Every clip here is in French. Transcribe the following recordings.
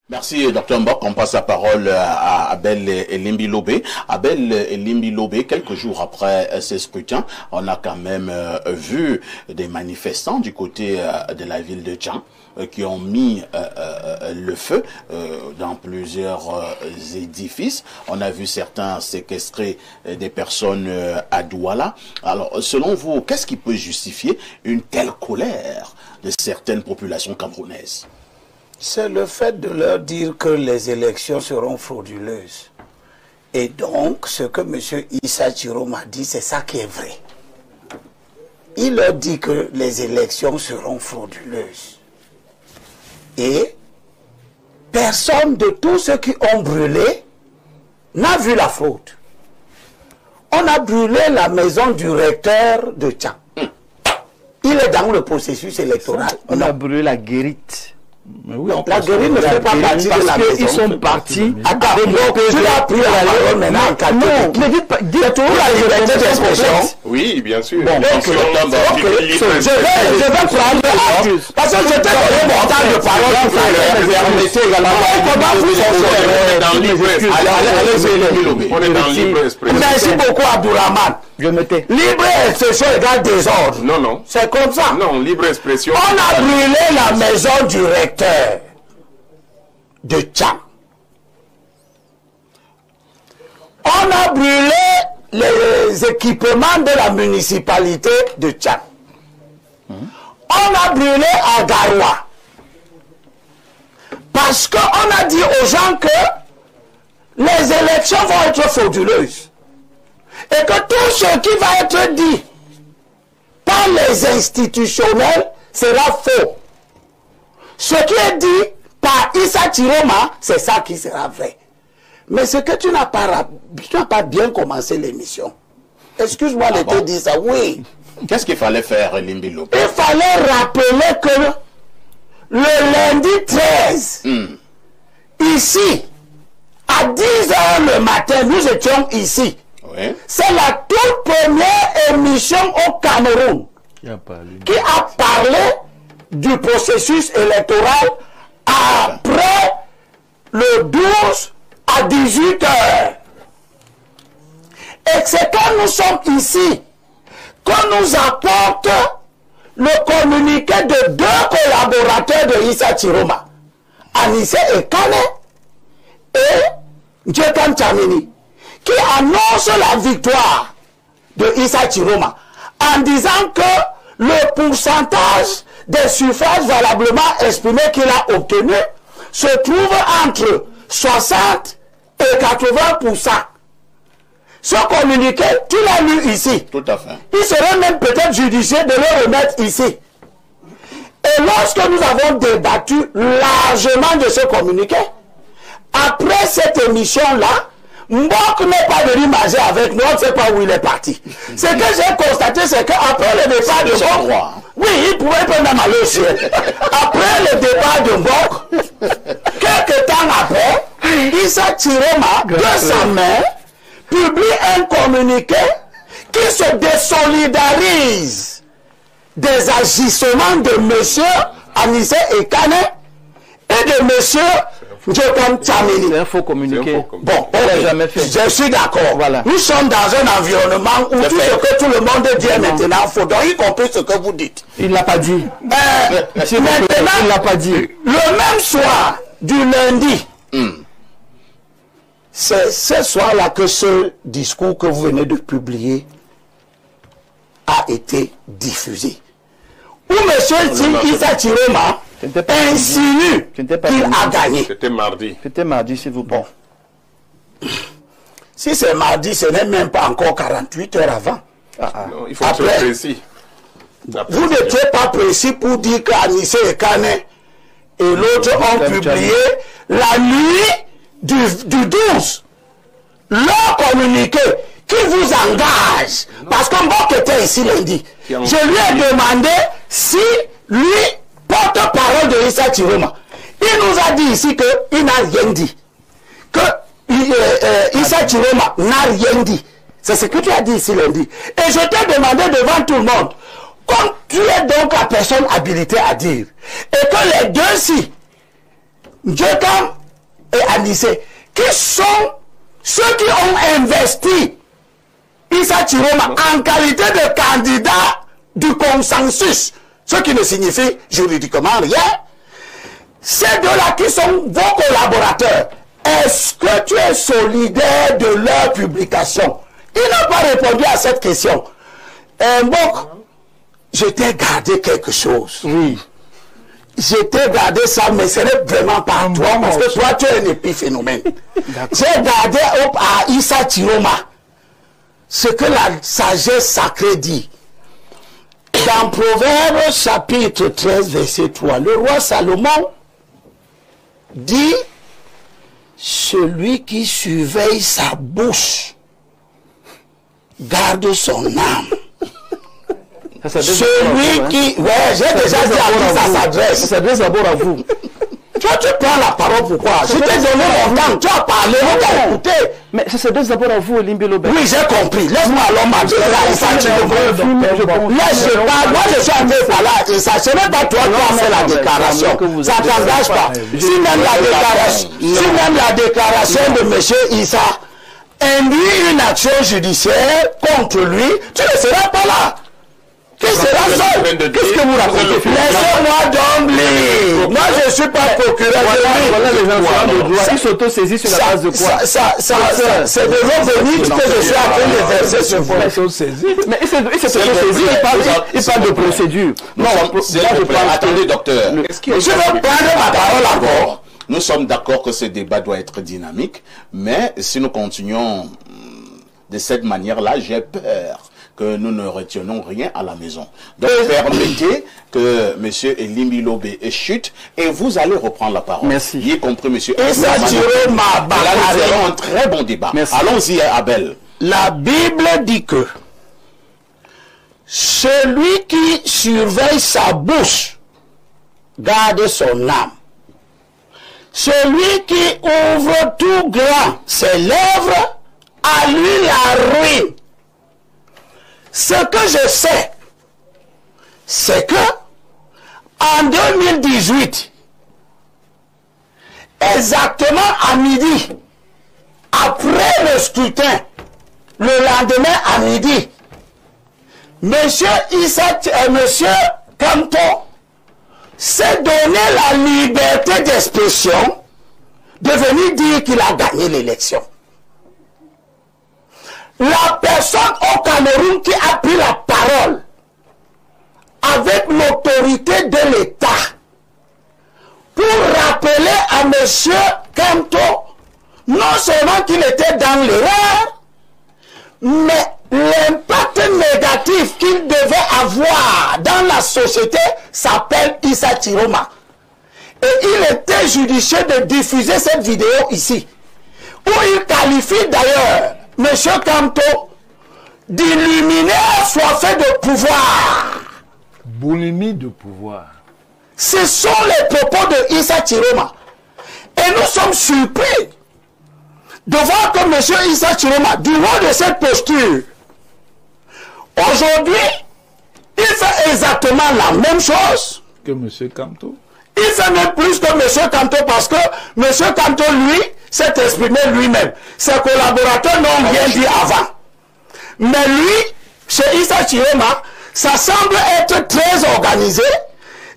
Merci, Dr Mbok. On passe la parole à Abel Elimbi Lobé. Abel Elimbi Lobé, quelques jours après ces scrutins, on a quand même vu des manifestants du côté de la ville de Tchang qui ont mis le feu dans plusieurs édifices. On a vu certains séquestrer des personnes à Douala. Alors, selon vous, qu'est-ce qui peut justifier une telle colère de certaines populations camerounaises? C'est le fait de leur dire que les élections seront frauduleuses. Et donc, ce que M. Issa Chiroma a dit, c'est ça qui est vrai. Il leur dit que les élections seront frauduleuses. Et personne de tous ceux qui ont brûlé n'a vu la fraude. On a brûlé la maison du recteur de Tchang. Il est dans le processus électoral. On a brûlé la guérite. Mais oui, la guérite ne fait pas partie de la maison. Ils sont partis. Attends, tu as pris la parole maintenant. Non, ne dites pas. Dites tout la liberté d'expression. Oui, bien sûr. Bon, je vais prendre. Parce que j'étais donné mon temps de parole tout à l'heure. Comment vous fonctionnez? On est dans libre expression. Merci beaucoup, Abdourahmane. Je me tais. Libre expression égale désordre. Non, non. C'est comme ça. Non, libre expression. On a brûlé la maison du recteur de Tchang. On a brûlé les équipements de la municipalité de Tchang. On a brûlé à Garoua. Parce qu'on a dit aux gens que les élections vont être frauduleuses. Et que tout ce qui va être dit par les institutionnels sera faux. Ce qui est dit par Issa Chiroma, c'est ça qui sera vrai. Mais ce que tu n'as pas bien commencé l'émission. Excuse-moi de te dire ça, oui. Qu'est-ce qu'il fallait faire, Elimbi Lobé? Il fallait rappeler que le lundi 13, ici, à 10h le matin, nous étions ici. Oui. C'est la toute première émission au Cameroun qui a parlé du processus électoral après le 12 à 18h. Et c'est quand nous sommes ici qu'on nous apporte le communiqué de deux collaborateurs de Issa Chiroma, Anissé Ekane et Djekan Tchamini, qui annonce la victoire de Issa Chiroma en disant que le pourcentage des suffrages valablement exprimés qu'il a obtenu se trouve entre 60 et 80%. Ce communiqué, tu l'as lu ici. Tout à fait. Il serait même peut-être judicieux de le remettre ici. Et lorsque nous avons débattu largement de ce communiqué, après cette émission-là, Mbok n'est pas venu manger avec nous, on ne sait pas où il est parti. Ce que j'ai constaté, c'est qu'après le départ de Mbok, oui, il pourrait même aller au ciel. Après le départ de Mbok, quelques temps après, Issa Chiroma, de sa main, publie un communiqué qui se désolidarise des agissements de M. Anissé Ekane et de M. Djekan Tchamini. C'est un faux communiqué. Bon, jamais fait. Je suis d'accord. Voilà. Nous sommes dans un environnement où tout ce que tout le monde dit est maintenant faux, donc y compris ce que vous dites. Il ne l'a pas dit. Maintenant, il ne l'a pas dit. Le même soir du lundi, c'est ce soir-là que ce discours que vous venez de publier a été diffusé. Où M. Issa Chiroma insinue qu'il a gagné. C'était mardi. C'était mardi, s'il vous plaît. Si c'est mardi, ce n'est même pas encore 48 heures avant. Non, il faut être précis. Vous n'étiez pas précis pour dire qu'Anissé Ekane et l'autre ont publié la nuit du 12 leur communiqué qui vous engage. Parce que Mbok était ici lundi. Je lui ai demandé si lui, porte-parole de Issa Chiroma, il nous a dit ici qu'il n'a rien dit. Que Issa Chiroma n'a rien dit. C'est ce que tu as dit ici lundi. Et je t'ai demandé devant tout le monde, comme tu es donc la personne habilitée à dire, et que les deux-ci, Djekan organisé, qui sont ceux qui ont investi Issa Chiroma en qualité de candidat du consensus, ce qui ne signifie juridiquement rien. Ces deux-là qui sont vos collaborateurs, est-ce que tu es solidaire de leur publication? Il n'a pas répondu à cette question. Mbok, je t'ai gardé quelque chose. Oui. Je t'ai gardé ça, mais ce n'est vraiment pas toi, parce que toi, tu es un épiphénomène. J'ai gardé à Issa Chiroma ce que la sagesse sacrée dit. Dans Proverbes chapitre 13, verset 3, le roi Salomon dit, celui qui surveille sa bouche garde son âme. Celui qui... Ouais, j'ai déjà dit à qui ça s'adresse. Ça s'adresse d'abord à vous. Toi, tu prends la parole pourquoi? Je t'ai donné mon temps, tu as parlé, on t'a écouté. Mais ça s'adresse d'abord à vous, Elimbi Lobe. Oui, j'ai compris. Laisse-moi alors m'adresser à Issa Chiroma. Laisse, je parle. Moi, je suis en train de parler à Issa. Ce n'est pas toi qui as fait la déclaration. Ça ne t'engage pas. Si même la déclaration de M. Issa induit une action judiciaire contre lui, tu ne seras pas là. Qui sera seul? Qu'est-ce que vous racontez? Laissez-moi donc lire. Moi, je ne suis pas procureur. Voilà les gens de droit. Ils s'auto-saisissent sur la base de quoi? C'est de l'eau bénite que je suis en train de verser sur vous. Mais il s'auto-saisit, il parle de procédure. Non, attendez, docteur. Je vais prendre ma parole encore. Nous sommes d'accord que ce débat doit être dynamique, mais si nous continuons de cette manière-là, j'ai peur que nous ne retenons rien à la maison. Donc, permettez que M. Elimbi Lobe chute et vous allez reprendre la parole. Merci. Y compris M. Issa Chiroma. Là, nous avons un très bon débat. Allons-y, Abel. La Bible dit que celui qui surveille sa bouche garde son âme. Celui qui ouvre tout grand ses lèvres, à lui la ruine. Ce que je sais, c'est que en 2018, exactement à midi, après le scrutin, le lendemain à midi, Monsieur Kamto s'est donné la liberté d'expression de venir dire qu'il a gagné l'élection. La personne au Cameroun qui a pris la parole avec l'autorité de l'État pour rappeler à M. Kamto non seulement qu'il était dans l'erreur, mais l'impact négatif qu'il devait avoir dans la société s'appelle Issa Chiroma. Et il était judicieux de diffuser cette vidéo ici, où il qualifie d'ailleurs M. Kamto d'illuminaire soifé de pouvoir. Boulimie de pouvoir. Ce sont les propos de Issa Chiroma. Et nous sommes surpris de voir que M. Issa Chiroma, du haut de cette posture, aujourd'hui, il fait exactement la même chose que M. Kamto. Il fait même plus que M. Kamto parce que M. Kamto, lui, s'est exprimé lui-même. Ses collaborateurs n'ont rien dit avant. Mais lui, chez Issa Chiroma, ça semble être très organisé.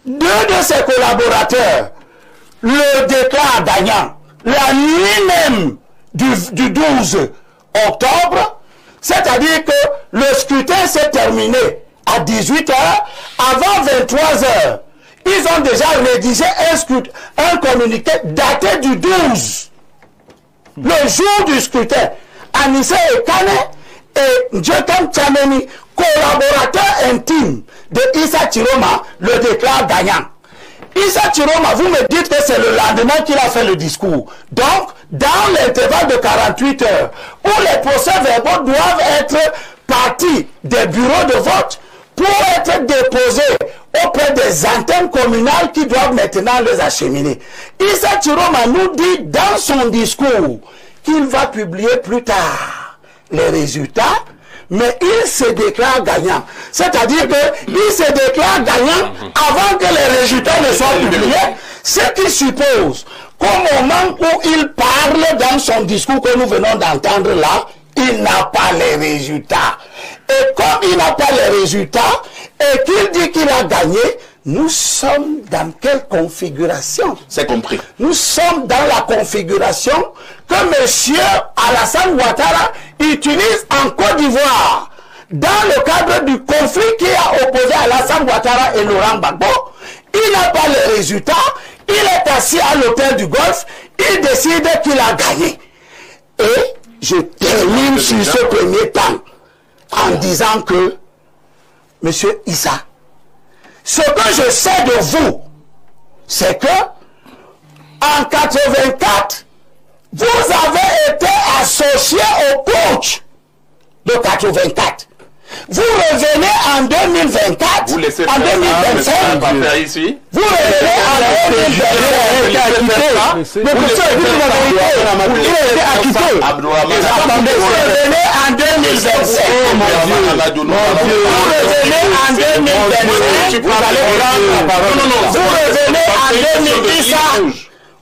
Deux de ses collaborateurs le déclarent gagnant la nuit même du 12 octobre, c'est-à-dire que le scrutin s'est terminé à 18h, avant 23h. Ils ont déjà rédigé un communiqué daté du 12, le jour du scrutin. Anissé Ekane et Njokem Tchameni, collaborateurs intimes de Issa Chiroma, le déclarent gagnant. Issa Chiroma, vous me dites que c'est le lendemain qu'il a fait le discours. Donc, dans l'intervalle de 48 heures, où les procès-verbaux doivent être partis des bureaux de vote pour être déposés auprès des antennes communales qui doivent maintenant les acheminer. Issa Chiroma nous dit dans son discours qu'il va publier plus tard les résultats, mais il se déclare gagnant. C'est-à-dire qu'il se déclare gagnant avant que les résultats ne soient publiés, ce qui suppose qu'au moment où il parle, parle dans son discours que nous venons d'entendre là, il n'a pas les résultats. Et comme il n'a pas les résultats, et qu'il dit qu'il a gagné, nous sommes dans quelle configuration? C'est compris. Nous sommes dans la configuration que M. Alassane Ouattara utilise en Côte d'Ivoire. Dans le cadre du conflit qui a opposé Alassane Ouattara et Laurent Gbagbo, il n'a pas les résultats, il est assis à l'hôtel du Golfe, il décide qu'il a gagné. Et je termine sur ce premier temps en disant que, M. Issa, ce que je sais de vous, c'est que en 84, vous avez été associé au putsch de 84. Vous revenez en 2024, Vous laissez en 2025, ici. vous revenez en 2025. Le professeur dit qu'il a été acquitté. Vous revenez en 2025. Vous revenez en 2025. Vous revenez en 2010.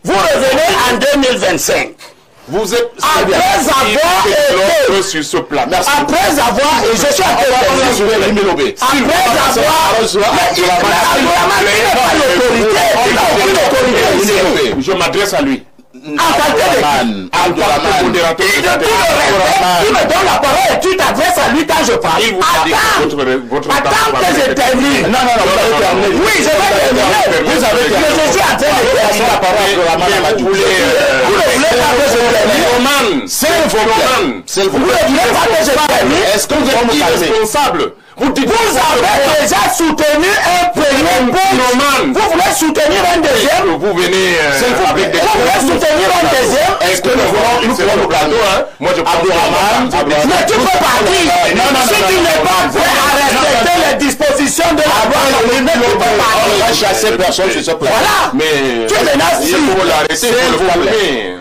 Vous revenez en 2025. Vous êtes Après avoir été sur ce plan. après avoir, et je suis en Je m'adresse à lui. il me donne la parole et tu t'adresses à lui quand je parle. Attends que je termine. Non, Oui, je vais terminer. Vous avez Mais je suis en train de terminer. la parole. Vous ne voulez pas que je termine. Vous ne voulez pas que je termine. Est-ce que vous êtes irresponsable? Vous avez déjà soutenu un premier point. Vous voulez soutenir un deuxième. Vous venez avec des... Vous voulez soutenir un deuxième. Est-ce que nous pouvons le plateau, hein? Moi je prends Mais tu peux partir. Si tu n'es pas prêt à respecter les dispositions de la loi, tu ne peux pas on va partir. chasser personne sur ce plan. Voilà. Mais Tu es menaces. il faut l'arrêter, il faut le former.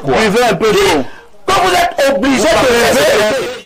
Buvez un peu d'eau. Quand vous êtes obligé de respecter